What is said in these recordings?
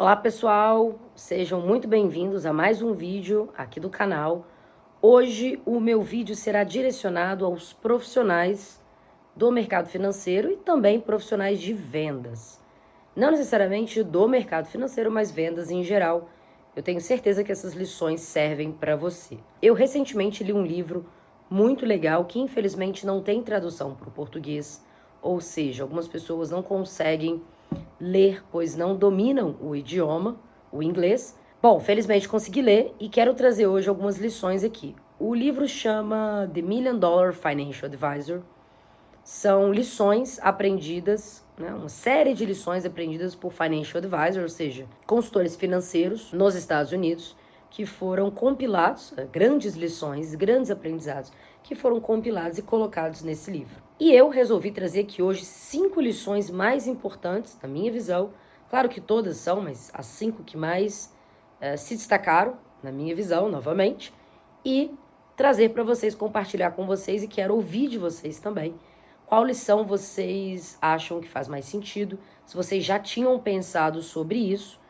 Olá pessoal, sejam muito bem-vindos a mais um vídeo aqui do canal. Hoje o meu vídeo será direcionado aos profissionais do mercado financeiro e também profissionais de vendas. Não necessariamente do mercado financeiro, mas vendas em geral. Eu tenho certeza que essas lições servem para você. Eu recentemente li um livro muito legal que infelizmente não tem tradução para o português, ou seja, algumas pessoas não conseguem ler, pois não dominam o idioma, o inglês. Bom, felizmente consegui ler e quero trazer hoje algumas lições aqui. O livro chama The Million Dollar Financial Advisor. São lições aprendidas, uma série de lições aprendidas por financial advisors, ou seja, consultores financeiros nos Estados Unidos, que foram compilados, grandes lições, grandes aprendizados, que foram compilados e colocados nesse livro. E eu resolvi trazer aqui hoje 5 lições mais importantes, na minha visão. Claro que todas são, mas as 5 que mais se destacaram, na minha visão, novamente, e trazer para vocês, compartilhar com vocês, e quero ouvir de vocês também. Qual lição vocês acham que faz mais sentido? Se vocês já tinham pensado sobre isso.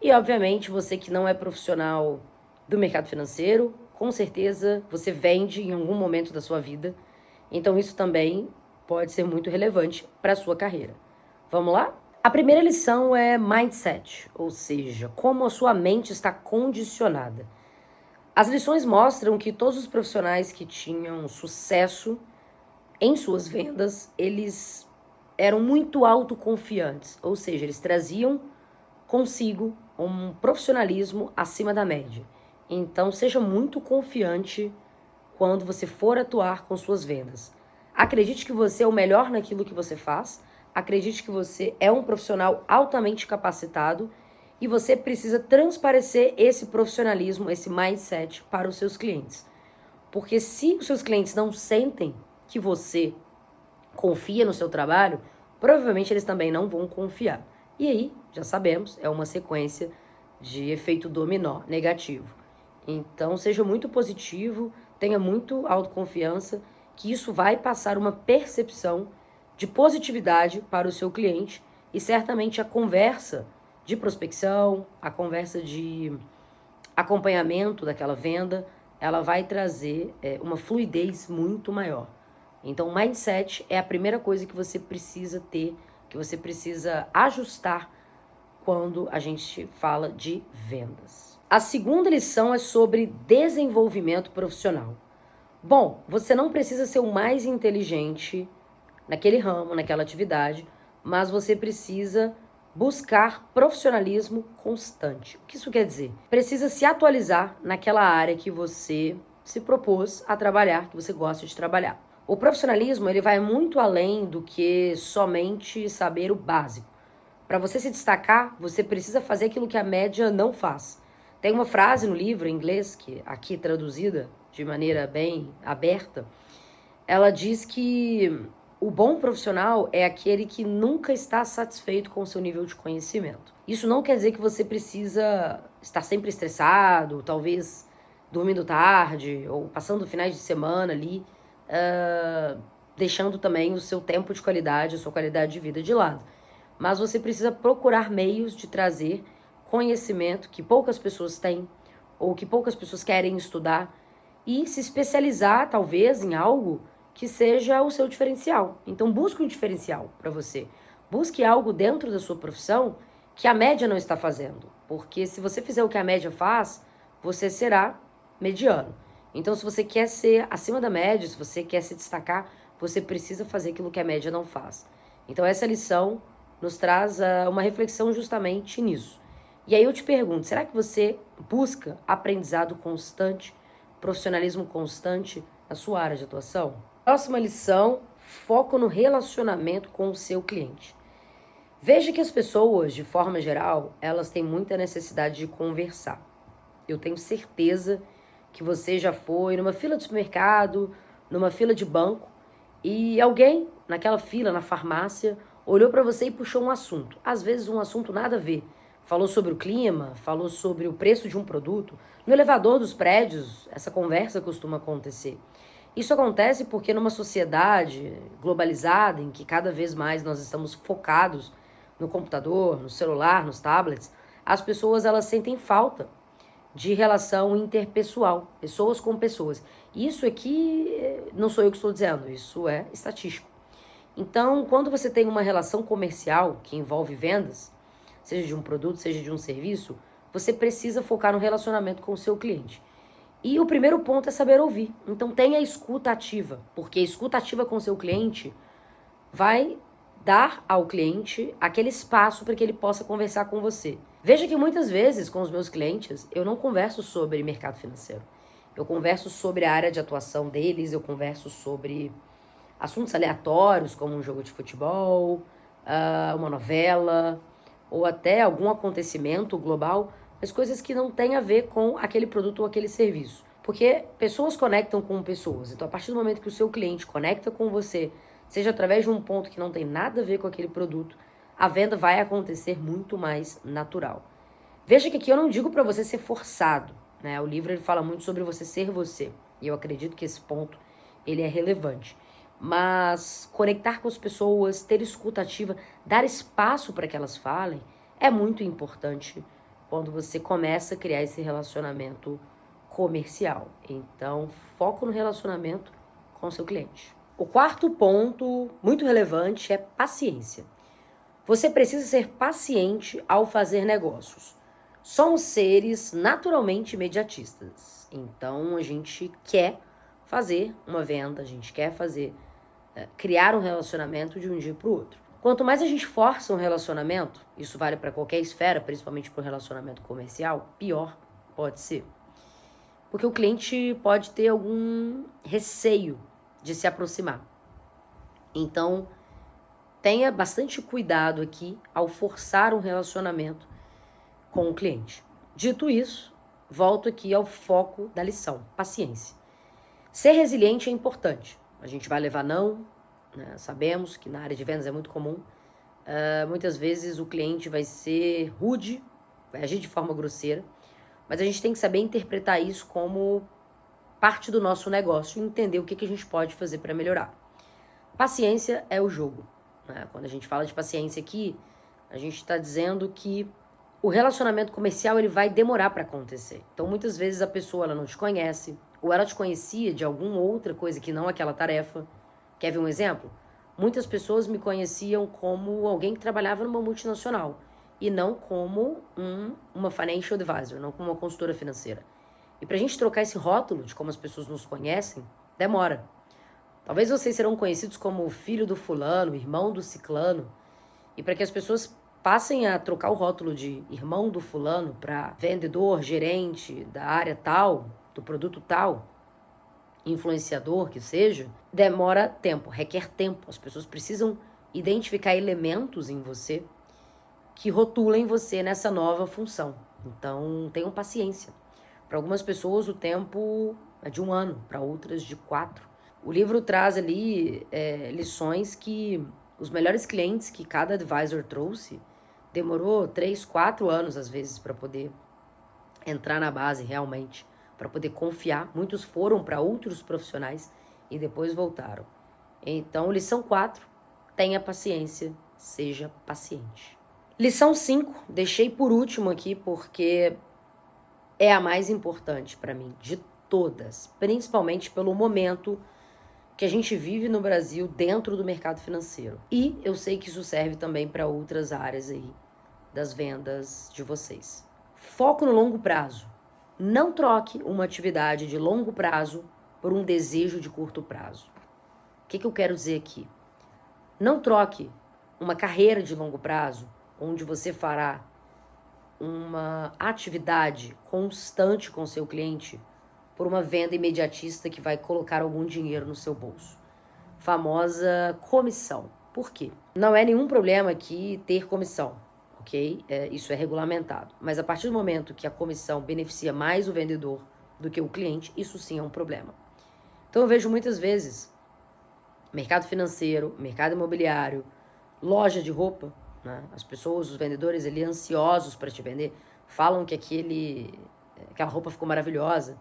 E, obviamente, você que não é profissional do mercado financeiro, com certeza você vende em algum momento da sua vida. Então, isso também pode ser muito relevante para a sua carreira. Vamos lá? A primeira lição é mindset, ou seja, como a sua mente está condicionada. As lições mostram que todos os profissionais que tinham sucesso em suas vendas, eles eram muito autoconfiantes, ou seja, eles traziam consigo um profissionalismo acima da média. Então, seja muito confiante quando você for atuar com suas vendas. Acredite que você é o melhor naquilo que você faz, acredite que você é um profissional altamente capacitado e você precisa transparecer esse profissionalismo, esse mindset para os seus clientes. Porque se os seus clientes não sentem que você confia no seu trabalho, provavelmente eles também não vão confiar. E aí, já sabemos, é uma sequência de efeito dominó negativo. Então, seja muito positivo, tenha muito autoconfiança, que isso vai passar uma percepção de positividade para o seu cliente e certamente a conversa de prospecção, a conversa de acompanhamento daquela venda, ela vai trazer uma fluidez muito maior. Então, o mindset é a primeira coisa que você precisa ter, que você precisa ajustar quando a gente fala de vendas. A segunda lição é sobre desenvolvimento profissional. Bom, você não precisa ser o mais inteligente naquele ramo, naquela atividade, mas você precisa buscar profissionalismo constante. O que isso quer dizer? Precisa se atualizar naquela área que você se propôs a trabalhar, que você gosta de trabalhar. O profissionalismo, ele vai muito além do que somente saber o básico. Para você se destacar, você precisa fazer aquilo que a média não faz. Tem uma frase no livro em inglês, que aqui traduzida de maneira bem aberta, ela diz que o bom profissional é aquele que nunca está satisfeito com o seu nível de conhecimento. Isso não quer dizer que você precisa estar sempre estressado, talvez dormindo tarde ou passando finais de semana ali, deixando também o seu tempo de qualidade, a sua qualidade de vida de lado. Mas você precisa procurar meios de trazer conhecimento que poucas pessoas têm ou que poucas pessoas querem estudar e se especializar, talvez, em algo que seja o seu diferencial. Então, busque um diferencial para você. Busque algo dentro da sua profissão que a média não está fazendo. Porque se você fizer o que a média faz, você será mediano. Então, se você quer ser acima da média, se você quer se destacar, você precisa fazer aquilo que a média não faz. Então, essa lição nos traz uma reflexão justamente nisso. E aí eu te pergunto, será que você busca aprendizado constante, profissionalismo constante na sua área de atuação? Próxima lição, foco no relacionamento com o seu cliente. Veja que as pessoas, de forma geral, elas têm muita necessidade de conversar. Eu tenho certeza que você já foi numa fila de supermercado, numa fila de banco, e alguém naquela fila, na farmácia, olhou para você e puxou um assunto. Às vezes um assunto nada a ver. Falou sobre o clima, falou sobre o preço de um produto. No elevador dos prédios, essa conversa costuma acontecer. Isso acontece porque numa sociedade globalizada, em que cada vez mais nós estamos focados no computador, no celular, nos tablets, as pessoas elas sentem falta de relação interpessoal, pessoas com pessoas. Isso aqui não sou eu que estou dizendo, isso é estatístico. Então, quando você tem uma relação comercial que envolve vendas, seja de um produto, seja de um serviço, você precisa focar no relacionamento com o seu cliente. E o primeiro ponto é saber ouvir. Então, tenha a escuta ativa, porque a escuta ativa com o seu cliente vai dar ao cliente aquele espaço para que ele possa conversar com você. Veja que muitas vezes com os meus clientes eu não converso sobre mercado financeiro. Eu converso sobre a área de atuação deles, eu converso sobre assuntos aleatórios como um jogo de futebol, uma novela ou até algum acontecimento global, mas coisas que não têm a ver com aquele produto ou aquele serviço. Porque pessoas conectam com pessoas. Então, a partir do momento que o seu cliente conecta com você, seja através de um ponto que não tem nada a ver com aquele produto, a venda vai acontecer muito mais natural. Veja que aqui eu não digo para você ser forçado, né? O livro ele fala muito sobre você ser você, e eu acredito que esse ponto ele é relevante. Mas conectar com as pessoas, ter escuta ativa, dar espaço para que elas falem, é muito importante quando você começa a criar esse relacionamento comercial. Então, foco no relacionamento com o seu cliente. O quarto ponto, muito relevante, é paciência. Você precisa ser paciente ao fazer negócios. Somos seres naturalmente imediatistas. Então, a gente quer fazer uma venda, a gente quer criar um relacionamento de um dia para o outro. Quanto mais a gente força um relacionamento, isso vale para qualquer esfera, principalmente para o relacionamento comercial, pior pode ser. Porque o cliente pode ter algum receio de se aproximar. Então, tenha bastante cuidado aqui ao forçar um relacionamento com o cliente. Dito isso, volto aqui ao foco da lição, paciência. Ser resiliente é importante. A gente vai levar não, né? Sabemos que na área de vendas é muito comum. Muitas vezes o cliente vai ser rude, vai agir de forma grosseira, mas a gente tem que saber interpretar isso como parte do nosso negócio e entender o que a gente pode fazer para melhorar. Paciência é o jogo, né? Quando a gente fala de paciência aqui, a gente está dizendo que o relacionamento comercial ele vai demorar para acontecer. Então, muitas vezes a pessoa ela não te conhece, ou ela te conhecia de alguma outra coisa que não aquela tarefa. Quer ver um exemplo? Muitas pessoas me conheciam como alguém que trabalhava numa multinacional e não como uma financial advisor, não como uma consultora financeira. E para a gente trocar esse rótulo de como as pessoas nos conhecem, demora. Talvez vocês serão conhecidos como o filho do fulano, irmão do ciclano. E para que as pessoas passem a trocar o rótulo de irmão do fulano para vendedor, gerente da área tal, do produto tal, influenciador que seja, demora tempo, requer tempo. As pessoas precisam identificar elementos em você que rotulem você nessa nova função. Então, tenham paciência. Para algumas pessoas, o tempo é de 1 ano, para outras de 4. O livro traz ali lições que os melhores clientes que cada advisor trouxe demorou 3, 4 anos, às vezes, para poder entrar na base realmente, para poder confiar. Muitos foram para outros profissionais e depois voltaram. Então, lição 4, tenha paciência, seja paciente. Lição 5, deixei por último aqui porque é a mais importante para mim, de todas, principalmente pelo momento que a gente vive no Brasil dentro do mercado financeiro. E eu sei que isso serve também para outras áreas aí das vendas de vocês. Foco no longo prazo. Não troque uma atividade de longo prazo por um desejo de curto prazo. O que eu quero dizer aqui? Não troque uma carreira de longo prazo, onde você fará uma atividade constante com seu cliente, por uma venda imediatista que vai colocar algum dinheiro no seu bolso. Famosa comissão. Por quê? Não é nenhum problema aqui ter comissão, ok? Isso é regulamentado. Mas a partir do momento que a comissão beneficia mais o vendedor do que o cliente, isso sim é um problema. Então eu vejo muitas vezes mercado financeiro, mercado imobiliário, loja de roupa, né? As pessoas, os vendedores ali ansiosos para te vender, falam que aquela roupa ficou maravilhosa,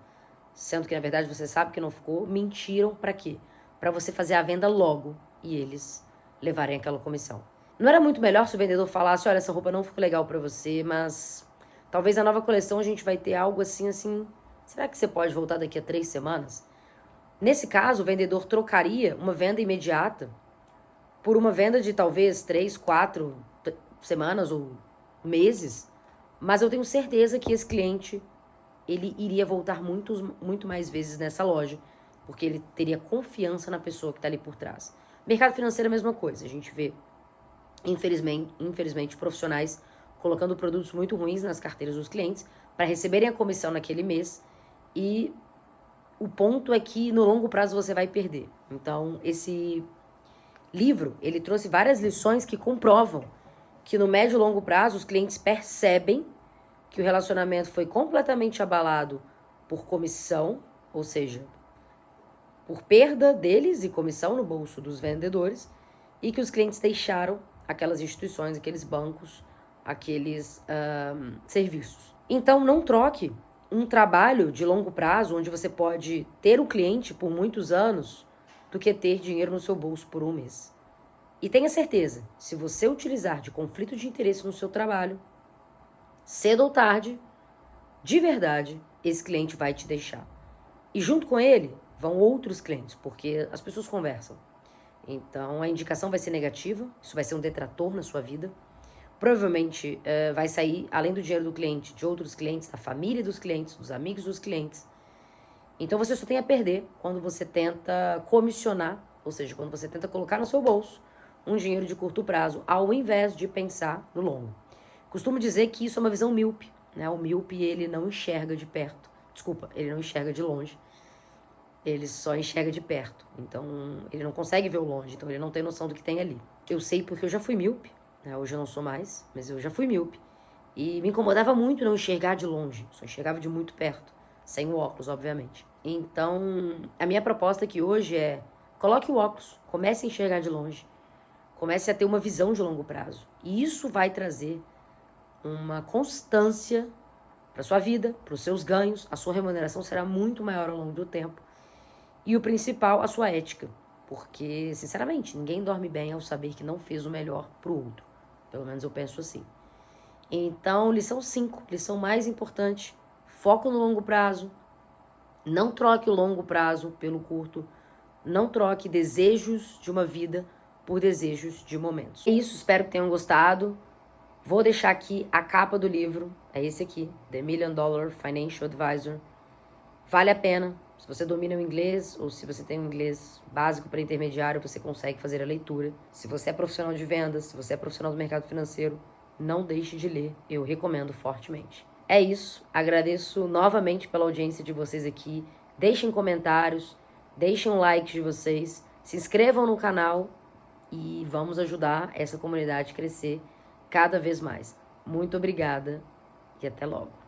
sendo que na verdade você sabe que não ficou. Mentiram para quê? Para você fazer a venda logo e eles levarem aquela comissão. Não era muito melhor se o vendedor falasse: olha, essa roupa não ficou legal para você, mas Talvez na nova coleção a gente vai ter algo assim, será que você pode voltar daqui a 3 semanas? Nesse caso, o vendedor trocaria uma venda imediata por uma venda de talvez 3, 4 semanas ou meses, mas eu tenho certeza que esse cliente, ele iria voltar muito mais vezes nessa loja, porque ele teria confiança na pessoa que está ali por trás. Mercado financeiro é a mesma coisa, a gente vê, infelizmente, profissionais colocando produtos muito ruins nas carteiras dos clientes para receberem a comissão naquele mês, e o ponto é que no longo prazo você vai perder. Então, esse livro, ele trouxe várias lições que comprovam que no médio e longo prazo os clientes percebem que o relacionamento foi completamente abalado por comissão, ou seja, por perda deles e comissão no bolso dos vendedores, e que os clientes deixaram aquelas instituições, aqueles bancos, aqueles serviços. Então, não troque um trabalho de longo prazo, onde você pode ter o cliente por muitos anos, do que ter dinheiro no seu bolso por um mês. E tenha certeza, se você utilizar de conflito de interesse no seu trabalho, cedo ou tarde, de verdade, esse cliente vai te deixar. E junto com ele vão outros clientes, porque as pessoas conversam. Então a indicação vai ser negativa, isso vai ser um detrator na sua vida. Provavelmente vai sair, além do dinheiro do cliente, de outros clientes, da família dos clientes, dos amigos dos clientes. Então você só tem a perder quando você tenta comissionar, ou seja, quando você tenta colocar no seu bolso um dinheiro de curto prazo, ao invés de pensar no longo. Costumo dizer que isso é uma visão míope, né? O míope, ele não enxerga de perto. Desculpa, ele não enxerga de longe. Ele só enxerga de perto. Então, ele não consegue ver o longe. Então, ele não tem noção do que tem ali. Eu sei porque eu já fui míope, né? Hoje eu não sou mais, mas eu já fui míope. E me incomodava muito não enxergar de longe. Só enxergava de muito perto. Sem o óculos, obviamente. Então, a minha proposta aqui hoje é: coloque o óculos, comece a enxergar de longe. Comece a ter uma visão de longo prazo. E isso vai trazer uma constância para sua vida, para os seus ganhos. A sua remuneração será muito maior ao longo do tempo. E o principal, a sua ética. Porque, sinceramente, ninguém dorme bem ao saber que não fez o melhor para o outro. Pelo menos eu penso assim. Então, lição 5, lição mais importante: foco no longo prazo. Não troque o longo prazo pelo curto. Não troque desejos de uma vida por desejos de momentos. É isso, espero que tenham gostado. Vou deixar aqui a capa do livro, é esse aqui, The $1 Million Financial Advisor. Vale a pena. Se você domina o inglês, ou se você tem um inglês básico para intermediário, você consegue fazer a leitura. Se você é profissional de vendas, se você é profissional do mercado financeiro, não deixe de ler, eu recomendo fortemente. É isso, agradeço novamente pela audiência de vocês aqui. Deixem comentários, deixem um like de vocês, se inscrevam no canal e vamos ajudar essa comunidade a crescer cada vez mais. Muito obrigada e até logo.